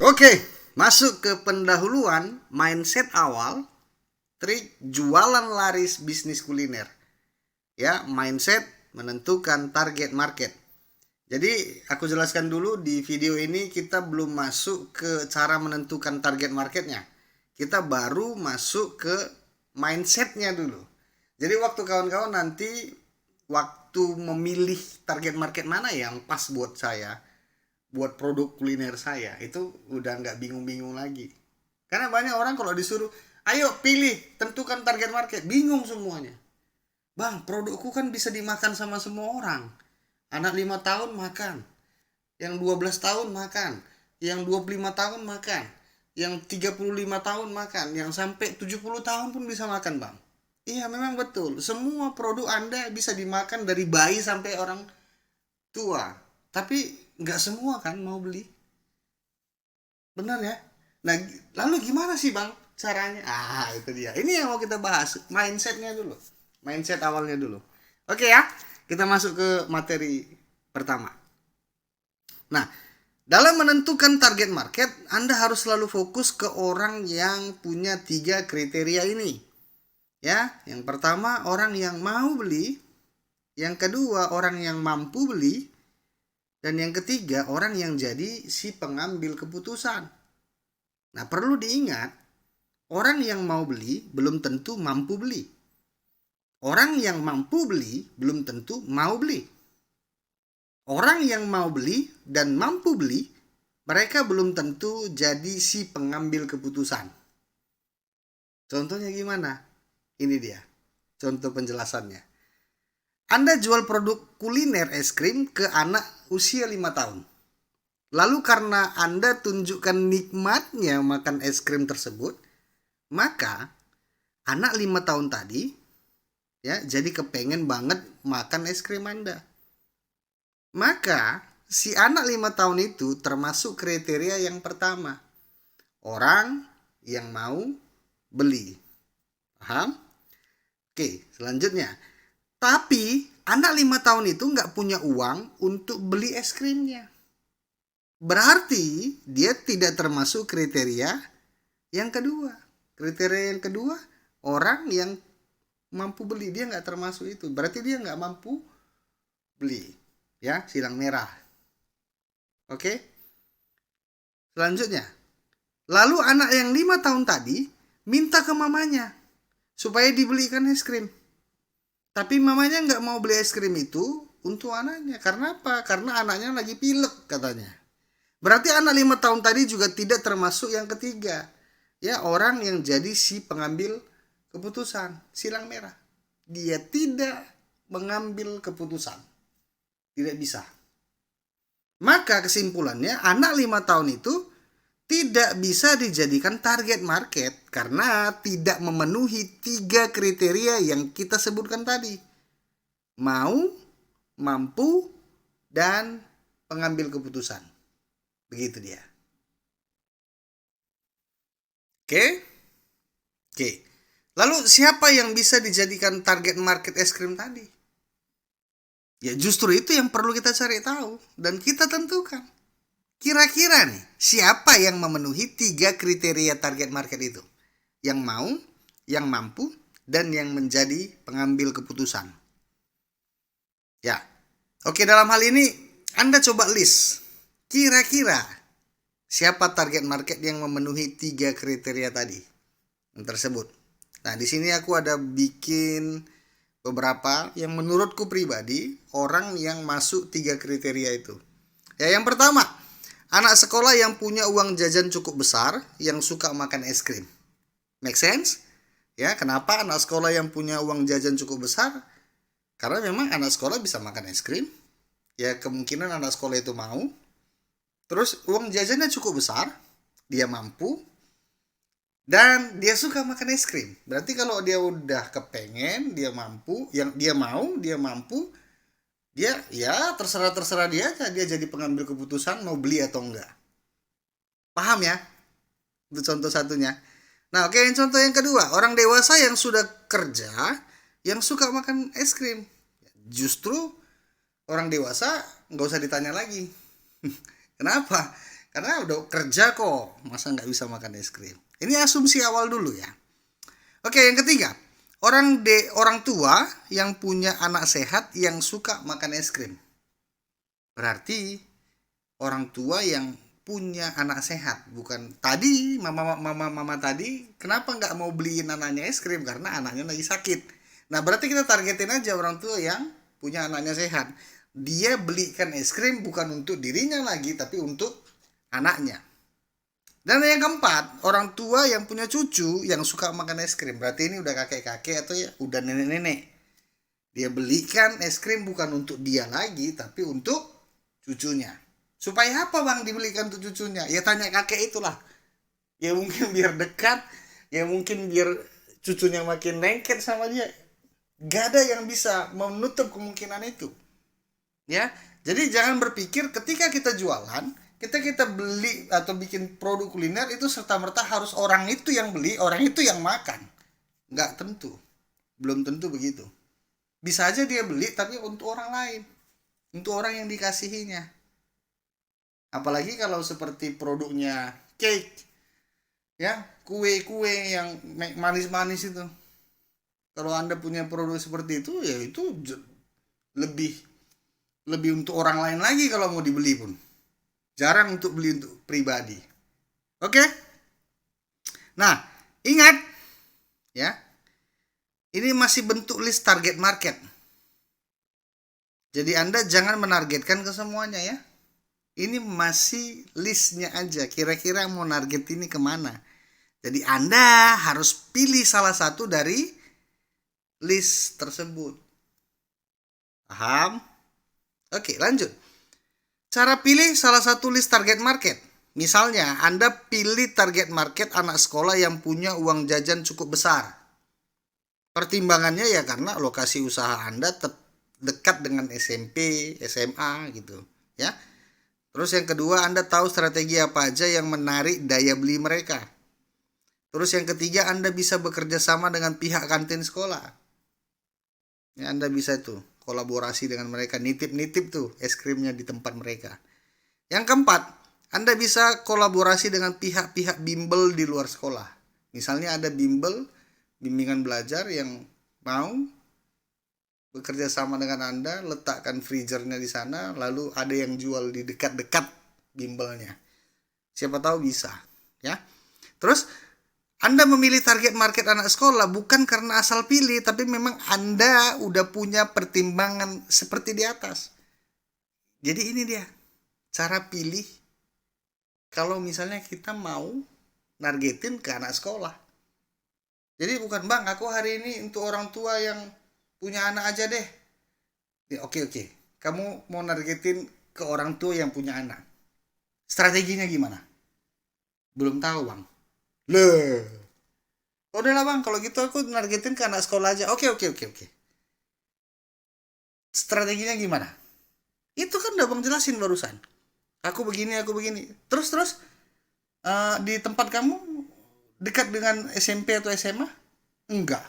Oke, masuk ke pendahuluan mindset awal, trik jualan laris bisnis kuliner. Ya, mindset menentukan target market. Jadi aku jelaskan dulu di video ini kita belum masuk ke cara menentukan target marketnya. Kita baru masuk ke mindsetnya dulu. Jadi waktu kawan-kawan nanti waktu memilih target market mana yang pas buat saya, buat produk kuliner saya, itu udah nggak bingung-bingung lagi. Karena banyak orang kalau disuruh, ayo pilih, tentukan target market, bingung semuanya. Bang, produkku kan bisa dimakan sama semua orang. Anak 5 tahun makan, yang 12 tahun makan, yang 25 tahun makan, yang 35 tahun makan, yang sampai 70 tahun pun bisa makan, Bang. Iya, memang betul. Semua produk Anda bisa dimakan dari bayi sampai orang tua. Tapi nggak semua kan mau beli. Benar ya? Nah, lalu gimana sih, Bang, caranya? Itu dia. Ini yang mau kita bahas. Mindsetnya dulu. Mindset awalnya dulu. Oke ya, kita masuk ke materi pertama. Nah, dalam menentukan target market, Anda harus selalu fokus ke orang yang punya 3 kriteria ini. Ya, yang pertama orang yang mau beli, yang kedua orang yang mampu beli, dan yang ketiga orang yang jadi si pengambil keputusan. Nah, perlu diingat, orang yang mau beli belum tentu mampu beli. Orang yang mampu beli belum tentu mau beli. Orang yang mau beli dan mampu beli, mereka belum tentu jadi si pengambil keputusan. Contohnya gimana? Ini dia contoh penjelasannya. Anda jual produk kuliner es krim ke anak usia 5 tahun. Lalu karena Anda tunjukkan nikmatnya makan es krim tersebut, maka anak 5 tahun tadi ya jadi kepengen banget makan es krim Anda. Maka si anak 5 tahun itu termasuk kriteria yang pertama. Orang yang mau beli. Paham? Oke, selanjutnya. Tapi anak 5 tahun itu nggak punya uang untuk beli es krimnya. Berarti dia tidak termasuk kriteria yang kedua. Kriteria yang kedua, orang yang mampu beli. Dia nggak termasuk itu. Berarti dia nggak mampu beli. Ya, silang merah. Oke. Selanjutnya. Lalu anak yang 5 tahun tadi minta ke mamanya supaya dibelikan es krim. Tapi mamanya nggak mau beli es krim itu untuk anaknya. Karena apa? Karena anaknya lagi pilek katanya. Berarti anak 5 tahun tadi juga tidak termasuk yang ketiga. Ya, orang yang jadi si pengambil keputusan. Silang merah. Dia tidak mengambil keputusan. Tidak bisa. Maka kesimpulannya anak 5 tahun itu tidak bisa dijadikan target market karena tidak memenuhi 3 kriteria yang kita sebutkan tadi. Mau, mampu, dan pengambil keputusan. Begitu dia. Oke. Lalu siapa yang bisa dijadikan target market es krim tadi? Ya justru itu yang perlu kita cari tahu dan kita tentukan. Kira-kira nih, siapa yang memenuhi 3 kriteria target market itu? Yang mau, yang mampu, dan yang menjadi pengambil keputusan. Ya, oke, dalam hal ini Anda coba list. Kira-kira siapa target market yang memenuhi 3 kriteria tadi yang tersebut. Nah, di sini aku ada bikin beberapa yang menurutku pribadi orang yang masuk 3 kriteria itu. Ya, yang pertama, anak sekolah yang punya uang jajan cukup besar yang suka makan es krim. Make sense? Ya, kenapa anak sekolah yang punya uang jajan cukup besar? Karena memang anak sekolah bisa makan es krim. Ya, kemungkinan anak sekolah itu mau. Terus uang jajannya cukup besar, dia mampu, dan dia suka makan es krim. Berarti kalau dia udah kepengen, dia mampu, yang dia mau, dia mampu, dia ya terserah dia aja, dia jadi pengambil keputusan mau beli atau enggak. Paham ya? Itu contoh satunya. Nah, oke, yang contoh yang kedua, orang dewasa yang sudah kerja yang suka makan es krim. Justru orang dewasa nggak usah ditanya lagi. Kenapa? Karena udah kerja kok, masa nggak bisa makan es krim. Ini asumsi awal dulu ya. Oke, yang ketiga, orang tua yang punya anak sehat yang suka makan es krim. Berarti orang tua yang punya anak sehat, bukan tadi mama tadi kenapa nggak mau beliin anaknya es krim karena anaknya lagi sakit. Nah, berarti kita targetin aja orang tua yang punya anaknya sehat. Dia belikan es krim bukan untuk dirinya lagi, tapi untuk anaknya. Dan yang keempat, orang tua yang punya cucu yang suka makan es krim. Berarti ini udah kakek-kakek atau ya udah nenek-nenek. Dia belikan es krim bukan untuk dia lagi, tapi untuk cucunya. Supaya apa bang dibelikan untuk cucunya? Ya tanya kakek itulah. Ya mungkin biar dekat, ya mungkin biar cucunya makin lengket sama dia. Gak ada yang bisa menutup kemungkinan itu. Ya, jadi jangan berpikir ketika kita jualan, kita beli atau bikin produk kuliner itu serta-merta harus orang itu yang beli, orang itu yang makan. Nggak tentu. Belum tentu begitu. Bisa aja dia beli tapi untuk orang lain. Untuk orang yang dikasihinya. Apalagi kalau seperti produknya cake. Ya, kue-kue yang manis-manis itu. Kalau Anda punya produk seperti itu, ya itu lebih untuk orang lain lagi kalau mau dibeli pun. Jarang untuk beli untuk pribadi. Oke? Nah, ingat ya. Ini masih bentuk list target market. Jadi Anda jangan menargetkan ke semuanya ya. Ini masih listnya aja. Kira-kira mau target ini kemana. Jadi Anda harus pilih salah satu dari list tersebut. Paham? Oke, lanjut. Cara pilih salah satu list target market. Misalnya, Anda pilih target market anak sekolah yang punya uang jajan cukup besar. Pertimbangannya ya karena lokasi usaha Anda dekat dengan SMP, SMA gitu, ya. Terus yang kedua, Anda tahu strategi apa aja yang menarik daya beli mereka. Terus yang ketiga, Anda bisa bekerja sama dengan pihak kantin sekolah. Ya, Anda bisa tuh kolaborasi dengan mereka, nitip-nitip tuh es krimnya di tempat mereka. Yang keempat, Anda bisa kolaborasi dengan pihak-pihak bimbel di luar sekolah. Misalnya ada bimbel, bimbingan belajar yang mau bekerja sama dengan Anda, letakkan freezernya di sana, lalu ada yang jual di dekat-dekat bimbelnya. Siapa tahu bisa, ya. Terus Anda memilih target market anak sekolah bukan karena asal pilih, tapi memang Anda udah punya pertimbangan seperti di atas. Jadi ini dia cara pilih kalau misalnya kita mau nargetin ke anak sekolah. Jadi bukan bang, aku hari ini untuk orang tua yang punya anak aja deh. Ya, oke. Kamu mau nargetin ke orang tua yang punya anak. Strateginya gimana? Belum tahu bang. Loh. Udahlah bang, kalau gitu aku nargetin ke anak sekolah aja. Oke. Strateginya gimana? Itu kan udah bang jelasin barusan. Aku begini. Terus di tempat kamu dekat dengan SMP atau SMA? Enggak.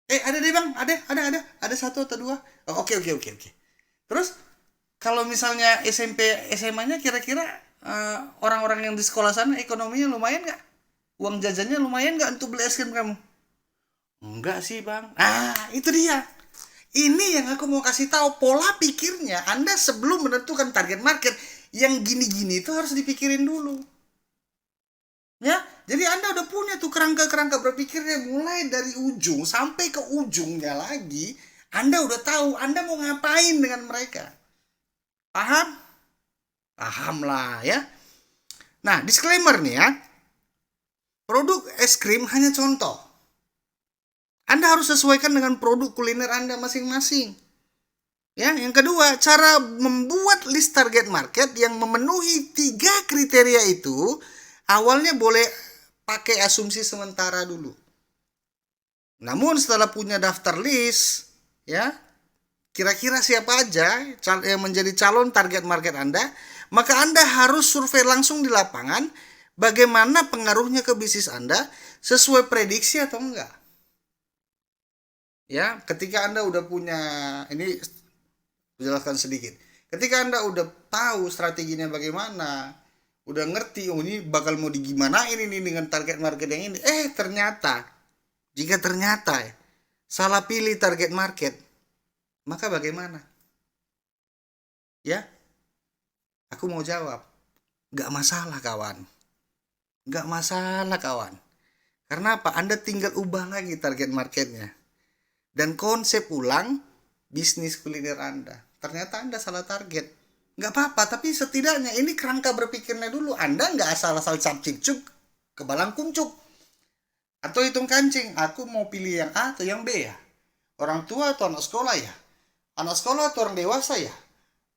Ada deh bang, ada satu atau dua. Oh, oke. Terus kalau misalnya SMP SMA-nya kira-kira orang-orang yang di sekolah sana ekonominya lumayan nggak? Uang jajannya lumayan nggak untuk beli es krim kamu? Enggak sih bang. Itu dia. Ini yang aku mau kasih tahu pola pikirnya. Anda sebelum menentukan target market yang gini-gini itu harus dipikirin dulu. Ya, jadi Anda udah punya tuh kerangka-kerangka berpikirnya mulai dari ujung sampai ke ujungnya lagi. Anda udah tahu Anda mau ngapain dengan mereka. Paham? Paham lah ya. Nah, disclaimer nih ya. Produk es krim hanya contoh. Anda harus sesuaikan dengan produk kuliner Anda masing-masing. Ya, yang kedua, cara membuat list target market yang memenuhi 3 kriteria itu awalnya boleh pakai asumsi sementara dulu. Namun setelah punya daftar list, ya, kira-kira siapa aja yang menjadi calon target market Anda, maka Anda harus survei langsung di lapangan bagaimana pengaruhnya ke bisnis Anda sesuai prediksi atau enggak. Ya, ketika Anda udah punya, ini jelaskan sedikit. Ketika Anda udah tahu strateginya bagaimana, udah ngerti, oh ini bakal mau digimanain ini dengan target market yang ini. Ternyata, jika ternyata salah pilih target market, maka bagaimana? Ya, aku mau jawab, gak masalah kawan. Gak masalah kawan. Karena apa? Anda tinggal ubah lagi target marketnya. Dan konsep ulang bisnis kuliner Anda. Ternyata Anda salah target. Nggak apa-apa, tapi setidaknya ini kerangka berpikirnya dulu. Anda nggak asal-asal cap-cip-cup ke balang kuncuk. Atau hitung kancing, aku mau pilih yang A atau yang B ya? Orang tua atau anak sekolah ya? Anak sekolah atau orang dewasa ya?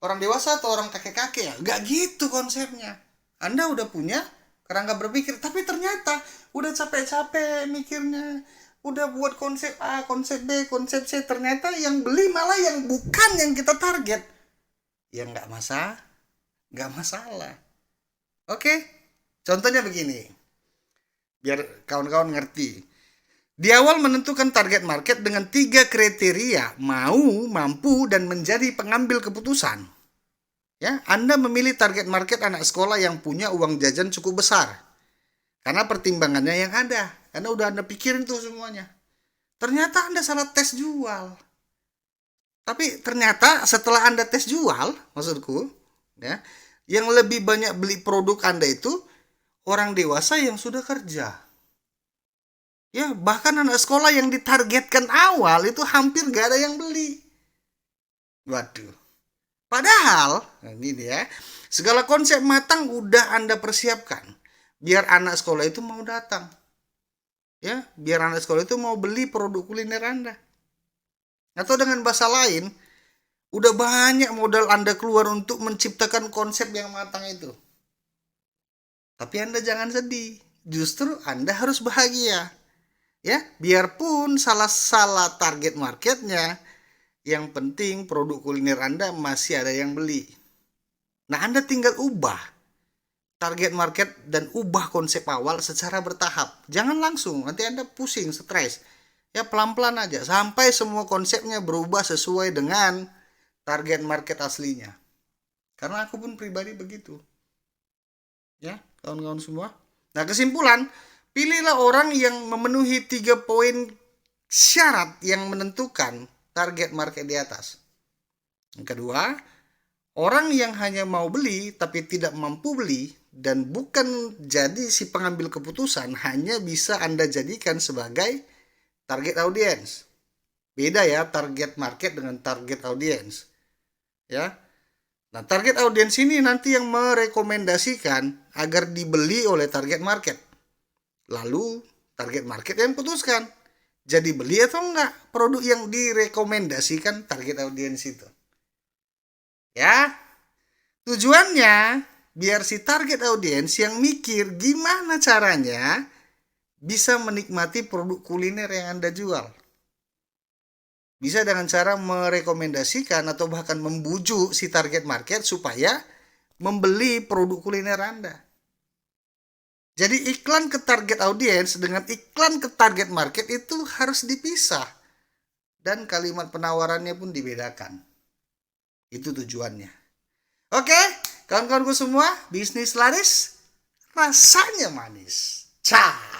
Orang dewasa atau orang kakek-kakek ya? Nggak gitu konsepnya. Anda udah punya kerangka berpikir, tapi ternyata udah capek-capek mikirnya, udah buat konsep A, konsep B, konsep C, ternyata yang beli malah yang bukan yang kita target. Ya nggak masalah. Oke, contohnya begini, biar kawan-kawan ngerti. Di awal menentukan target market dengan 3 kriteria, mau, mampu, dan menjadi pengambil keputusan. Ya, Anda memilih target market anak sekolah yang punya uang jajan cukup besar. Karena pertimbangannya yang ada. Karena udah Anda pikirin tuh semuanya. Ternyata Anda salah tes jual. Tapi ternyata setelah Anda tes jual, maksudku, ya, yang lebih banyak beli produk Anda itu orang dewasa yang sudah kerja. Ya, bahkan anak sekolah yang ditargetkan awal itu hampir gak ada yang beli. Waduh. Padahal, nah ini dia, segala konsep matang udah Anda persiapkan. Biar anak sekolah itu mau datang. Ya, biar anak sekolah itu mau beli produk kuliner Anda. Atau dengan bahasa lain, udah banyak modal Anda keluar untuk menciptakan konsep yang matang itu. Tapi Anda jangan sedih. Justru Anda harus bahagia. Ya, biarpun salah target marketnya, yang penting produk kuliner Anda masih ada yang beli. Nah, Anda tinggal ubah target market dan ubah konsep awal secara bertahap. Jangan langsung, nanti Anda pusing, stres. Ya, pelan-pelan aja sampai semua konsepnya berubah sesuai dengan target market aslinya. Karena aku pun pribadi begitu. Ya, kawan-kawan semua. Nah, kesimpulan, pilihlah orang yang memenuhi 3 poin syarat yang menentukan target market di atas. Yang kedua, orang yang hanya mau beli tapi tidak mampu beli dan bukan jadi si pengambil keputusan hanya bisa Anda jadikan sebagai target audience. Beda ya target market dengan target audience. Ya. Nah, target audience ini nanti yang merekomendasikan agar dibeli oleh target market. Lalu target market yang putuskan jadi beli atau enggak produk yang direkomendasikan target audiens itu. Ya, tujuannya biar si target audiens yang mikir gimana caranya bisa menikmati produk kuliner yang Anda jual. Bisa dengan cara merekomendasikan atau bahkan membujuk si target market supaya membeli produk kuliner Anda. Jadi iklan ke target audiens dengan iklan ke target market itu harus dipisah. Dan kalimat penawarannya pun dibedakan. Itu tujuannya. Oke, kawan-kawanku semua, bisnis laris rasanya manis. Ciao.